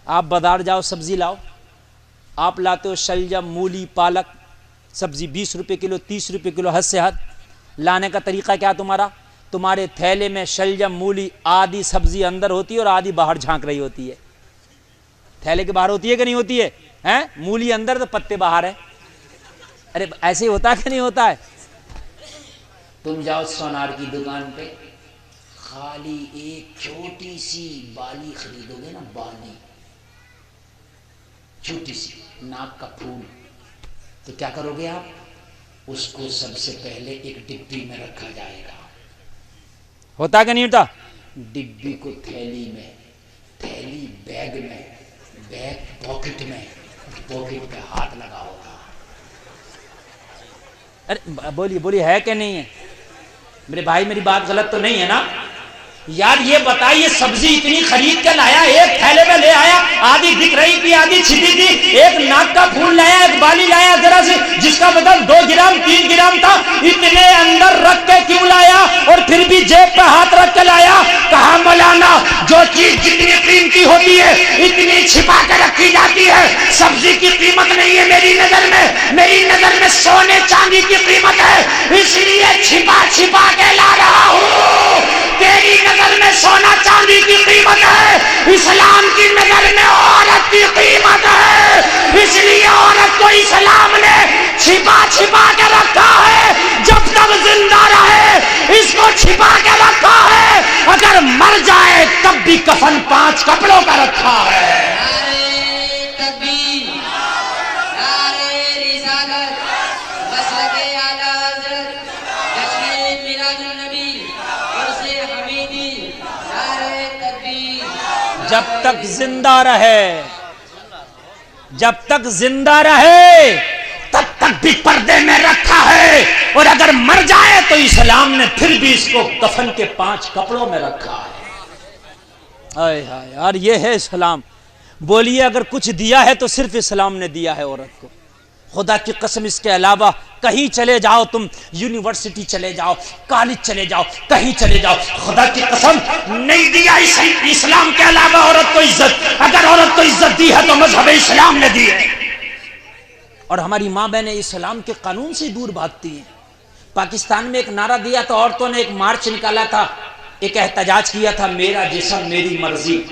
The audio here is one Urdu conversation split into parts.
آپ بازار جاؤ سبزی لاؤ، آپ لاتے ہو شلجم، مولی، پالک، سبزی 20 روپے کلو، 30 روپے کلو، حد سے حد۔ لانے کا طریقہ کیا تمہارا؟ تمہارے تھیلے میں شلجم، مولی، آدھی سبزی اندر ہوتی ہے اور آدھی باہر جھانک رہی ہوتی ہے۔ تھیلے کے باہر ہوتی ہے کہ نہیں ہوتی ہے؟ مولی اندر تو پتے باہر ہے۔ ارے ایسے ہی ہوتا ہے کہ نہیں ہوتا ہے؟ تم جاؤ سونار کی دکان پہ، خالی ایک چھوٹی سی بالی خریدو گے نا، بالی چھوٹی سی، ناک کا پھول، تو کیا کرو گے آپ؟ اس کو سب سے پہلے ایک ڈبی میں رکھا جائے گا۔ ہوتا کہ نہیں ہوتا؟ ڈبی کو تھیلی میں، تھیلی بیگ میں، بیگ پاکٹ میں، پاکٹ پہ ہاتھ لگا ہوگا۔ ارے بولیے ہے کہ نہیں ہے؟ میرے بھائی میری بات غلط تو نہیں ہے نا؟ یار یہ بتائیے، سبزی اتنی خرید کے لایا، ایک تھیلے میں لے آیا، آدھی دکھ رہی تھی آدھی چھپی تھی، ایک ناک کا پھول لایا، ایک بالی لایا ذرا سے جس کا وزن 2 گرام 3 گرام تھا، اتنے اندر رکھ کے کیوں لایا؟ اور پھر بھی جیب پہ ہاتھ رکھ کے لایا۔ کہا مولانا جو چیز جتنی قیمتی ہوتی ہے اتنی چھپا کے رکھی جاتی ہے، سبزی کی قیمت نہیں ہے میری نظر میں، میری نظر میں سونے چاندی کی قیمت ہے، اس لیے چھپا چھپا کے لا رہا ہوں۔ تیری نظر میں سونا چاندی کی قیمت ہے، اسلام کی نظر میں عورت کی قیمت ہے، اس لیے عورت کو اسلام نے چھپا چھپا کے رکھا ہے، جب تک زندہ رہے اس کو چھپا کے رکھا ہے، اگر مر جائے تب بھی کفن 5 کپڑوں کا رکھا ہے۔ جب تک زندہ رہے، جب تک زندہ رہے تب تک بھی پردے میں رکھا ہے، اور اگر مر جائے تو اسلام نے پھر بھی اس کو کفن کے 5 کپڑوں میں رکھا ہے۔ آئے ہائے یار، یہ ہے اسلام۔ بولیے اگر کچھ دیا ہے تو صرف اسلام نے دیا ہے عورت کو۔ خدا کی قسم اس کے علاوہ کہیں چلے جاؤ، تم یونیورسٹی چلے جاؤ، کالج چلے جاؤ، کہیں چلے جاؤ، خدا کی قسم نہیں دیا اسلام کے علاوہ عورت کو عزت۔ اگر عورت کو عزت دی ہے تو مذہب اسلام نے دی ہے۔ اور ہماری ماں بہنیں اسلام کے قانون سے دور بھاگتی ہیں۔ پاکستان میں ایک نعرہ دیا تھا، عورتوں نے ایک مارچ نکالا تھا، ایک احتجاج کیا تھا، میرا جسم میری مرضی،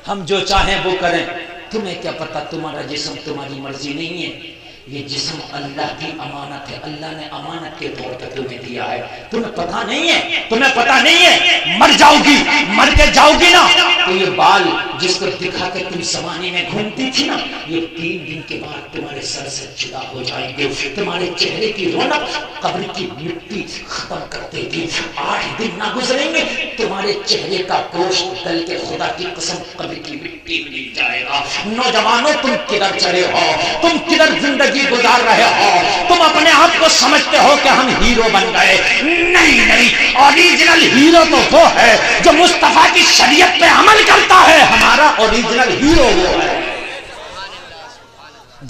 ہم جو چاہیں وہ کریں۔ تمہیں کیا پتا تمہارا جسم تمہاری مرضی نہیں ہے، یہ جسم اللہ کی امانت ہے، اللہ نے امانت کے طور پر تمہیں دیا ہے۔ تمہیں پتہ نہیں ہے، تمہیں پتہ نہیں ہے، مر جاؤ گی، مر کے جاؤ گی نا تو یہ بال جس کو دکھا کے تم زمانے میں گھومتی تھی نا، یہ 3 دن کے بعد تمہارے سر سے جدا ہو جائیں گے۔ تمہارے چہرے کی رونق قبر کی مٹی ختم کر دے گی۔ 8 دن نہ گزریں گے تمہارے چہرے کا گوشت گل کے خدا کی قسم قبر کی مٹی مل جائے گا۔ نوجوانوں تم کدھر چلے ہو؟ تم کدھر زندگی گزار رہے ہو؟ تم اپنے آپ کو سمجھتے ہو کہ ہم ہیرو بن گئے؟ نہیں، اوریجنل ہیرو تو وہ ہے جو مصطفیٰ کی شریعت پہ عمل کرتا ہے۔ ہمارا اوریجنل ہیرو وہ ہے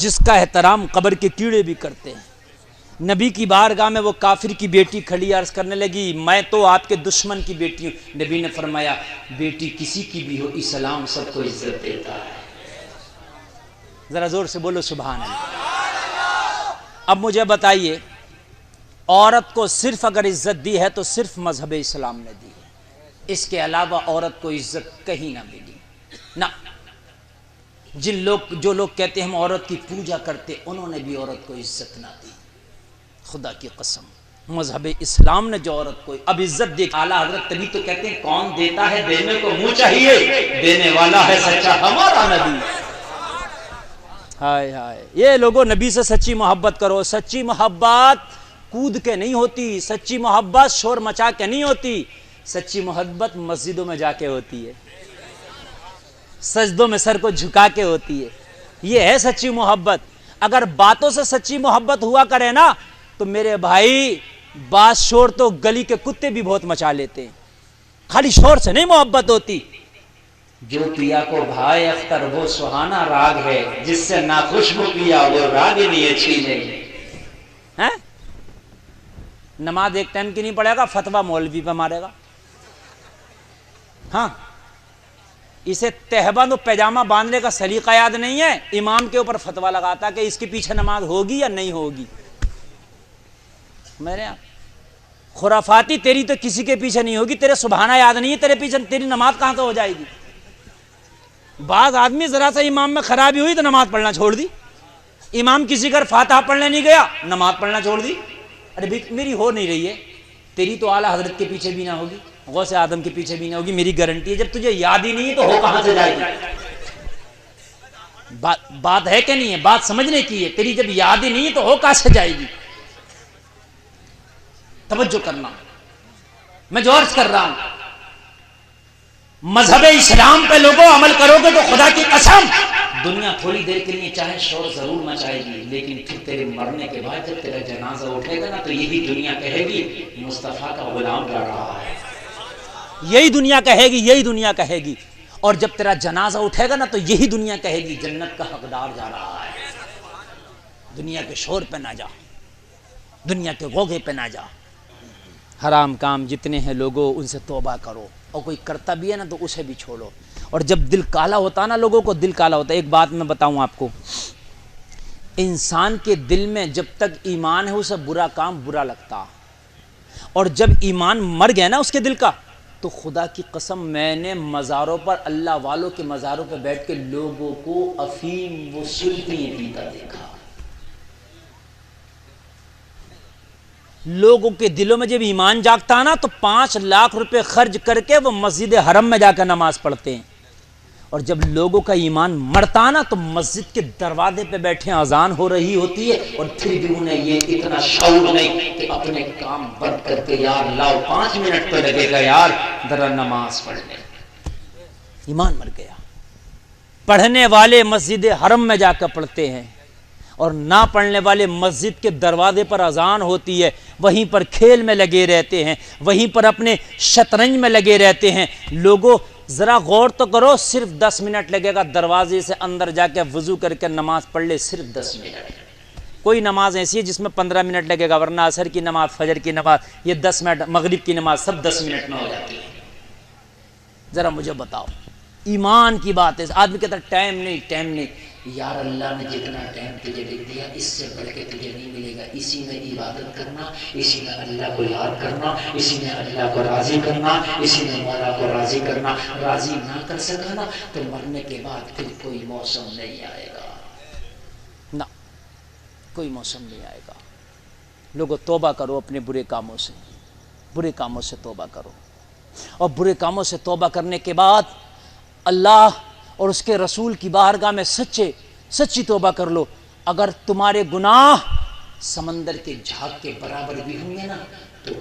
جس کا احترام قبر کے کیڑے بھی کرتے ہیں۔ نبی کی بارگاہ میں وہ کافر کی بیٹی کھڑی عرض کرنے لگی، میں تو آپ کے دشمن کی بیٹی ہوں۔ نبی نے فرمایا، بیٹی کسی کی بھی ہو اسلام سب کو عزت دیتا ہے۔ ذرا زور سے بولو سبحان اللہ۔ اب مجھے بتائیے، عورت کو صرف اگر عزت دی ہے تو صرف مذہب اسلام نے دی ہے، اس کے علاوہ عورت کو عزت کہیں نہ ملی نہ۔ جو لوگ کہتے ہیں ہم عورت کی پوجا کرتے، انہوں نے بھی عورت کو عزت نہ دی۔ خدا کی قسم مذہب اسلام نے جو عورت کو اب عزت دی، اعلیٰ حضرت تبھی تو کہتے ہیں کون دیتا ہے دینے کو منہ چاہیے، دینے والا ہے سچا ہمارا نبی۔ ہائے ہائے، یہ لوگوں نبی سے سچی محبت کرو۔ سچی محبت کود کے نہیں ہوتی، سچی محبت شور مچا کے نہیں ہوتی، سچی محبت مسجدوں میں جا کے ہوتی ہے، سجدوں میں سر کو جھکا کے ہوتی ہے۔ یہ ہے سچی محبت۔ اگر باتوں سے سچی محبت ہوا کرے نا تو میرے بھائی بات شور تو گلی کے کتے بھی بہت مچا لیتے ہیں، خالی شور سے نہیں محبت ہوتی۔ جو پیا کو بھائی اختر وہ سہانا راگ ہے، جس سے ناخوشبو پیا وہ راگ ہی نہیں اچھی نہیں۔ نماز ایک ٹائم کی نہیں پڑھے گا، فتویٰ مولوی پہ مارے گا۔ ہاں اسے تہبند و پیجامہ باندھنے کا سلیقہ یاد نہیں ہے، امام کے اوپر فتویٰ لگاتا کہ اس کے پیچھے نماز ہوگی یا نہیں ہوگی۔ میرے یہاں خرافاتی تیری تو کسی کے پیچھے نہیں ہوگی، تیرے سبحانہ یاد نہیں ہے، تیرے پیچھے تیری نماز کہاں سے ہو جائے گی؟ بعض آدمی ذرا سا امام میں خرابی ہوئی تو نماز پڑھنا چھوڑ دی، امام کسی گھر فاتحہ پڑھنے نہیں گیا، نماز پڑھنا چھوڑ دی۔ ارے بھائی میری ہو نہیں رہی ہے، تیری تو اعلیٰ حضرت کے پیچھے بھی نہ ہوگی، غوث اعظم کے پیچھے بھی نہ ہوگی، میری گارنٹی ہے۔ جب تجھے یاد ہی نہیں ہے تو ہو کہاں سے جائے گی؟ بات ہے کہ نہیں ہے؟ بات سمجھنے کی ہے۔ تیری جب یاد ہی نہیں ہے تو ہو کہاں سے جائے گی؟ توجہ کرنا، میں جو عرض کر رہا ہوں، مذہب اسلام پہ لوگوں عمل کرو گے تو خدا کی قسم دنیا تھوڑی دیر کے لیے چاہے شور ضرور مچائے گی، لیکن پھر تیرے مرنے کے بعد جب تیرا جنازہ اٹھے گا نا تو یہی دنیا کہے گی مصطفیٰ کا غلام جا رہا ہے، یہی دنیا کہے گی، یہی دنیا کہے گی۔ اور جب تیرا جنازہ اٹھے گا نا تو یہی دنیا کہے گی جنت کا حقدار جا رہا ہے۔ دنیا کے شور پہ نہ جا، دنیا کے غوغے پہ نہ جا۔ حرام کام جتنے ہیں لوگوں ان سے توبہ کرو، اور کوئی کرتا بھی ہے نا تو اسے بھی چھوڑو۔ اور جب دل کالا ہوتا ہے نا، لوگوں کو دل کالا ہوتا ہے، ایک بات میں بتاؤں آپ کو، انسان کے دل میں جب تک ایمان ہے اسے برا کام برا لگتا، اور جب ایمان مر گیا نا اس کے دل کا تو خدا کی قسم میں نے مزاروں پر، اللہ والوں کے مزاروں پہ بیٹھ کے لوگوں کو افیم و سلطیں پیتا دیکھا۔ لوگوں کے دلوں میں جب ایمان جاگتا نا تو 5 لاکھ روپے خرچ کر کے وہ مسجد حرم میں جا کر نماز پڑھتے ہیں، اور جب لوگوں کا ایمان مرتا نا تو مسجد کے دروازے پہ بیٹھے اذان ہو رہی ہوتی ہے، اور پھر بھی انہیں یہ اتنا شعور نہیں کہ اپنے کام بند کر کے یار لاؤ 5 منٹ تو لگے گا یار ذرا نماز پڑھ لیں۔ ایمان مر گیا۔ پڑھنے والے مسجد حرم میں جا کر پڑھتے ہیں، اور نہ پڑھنے والے مسجد کے دروازے پر اذان ہوتی ہے وہیں پر کھیل میں لگے رہتے ہیں، وہیں پر اپنے شطرنج میں لگے رہتے ہیں۔ لوگوں ذرا غور تو کرو، صرف 10 منٹ لگے گا دروازے سے اندر جا کے وضو کر کے نماز پڑھ لے، صرف 10 منٹ۔ کوئی نماز ایسی ہے جس میں 15 منٹ لگے گا، ورنہ عصر کی نماز، فجر کی نماز، یہ 10 منٹ، مغرب کی نماز سب 10 منٹ میں ہو جاتی ہے۔ ذرا مجھے بتاؤ، ایمان کی بات ہے۔ آدمی کہتا ہے ٹائم نہیں، یار اللہ نے جتنا ٹائم تجھے لکھ دیا اس سے بڑھ کے تجھے نہیں ملے گا۔ اسی میں عبادت کرنا، اسی میں اللہ کو یاد کرنا، اسی میں اللہ کو راضی کرنا، اسی میں مولا کو راضی کرنا۔ راضی نہ کر سکا نا تو مرنے کے بعد پھر کوئی موسم نہیں آئے گا، نہ کوئی موسم نہیں آئے گا۔ لوگوں توبہ کرو اپنے برے کاموں سے، برے کاموں سے توبہ کرو، اور برے کاموں سے توبہ کرنے کے بعد اللہ اور اس کے رسول کی بارگاہ میں سچی توبہ کر لو۔ اگر تمہارے گناہ سمندر کے جھاگ کے برابر بھی ہوں گے نا تو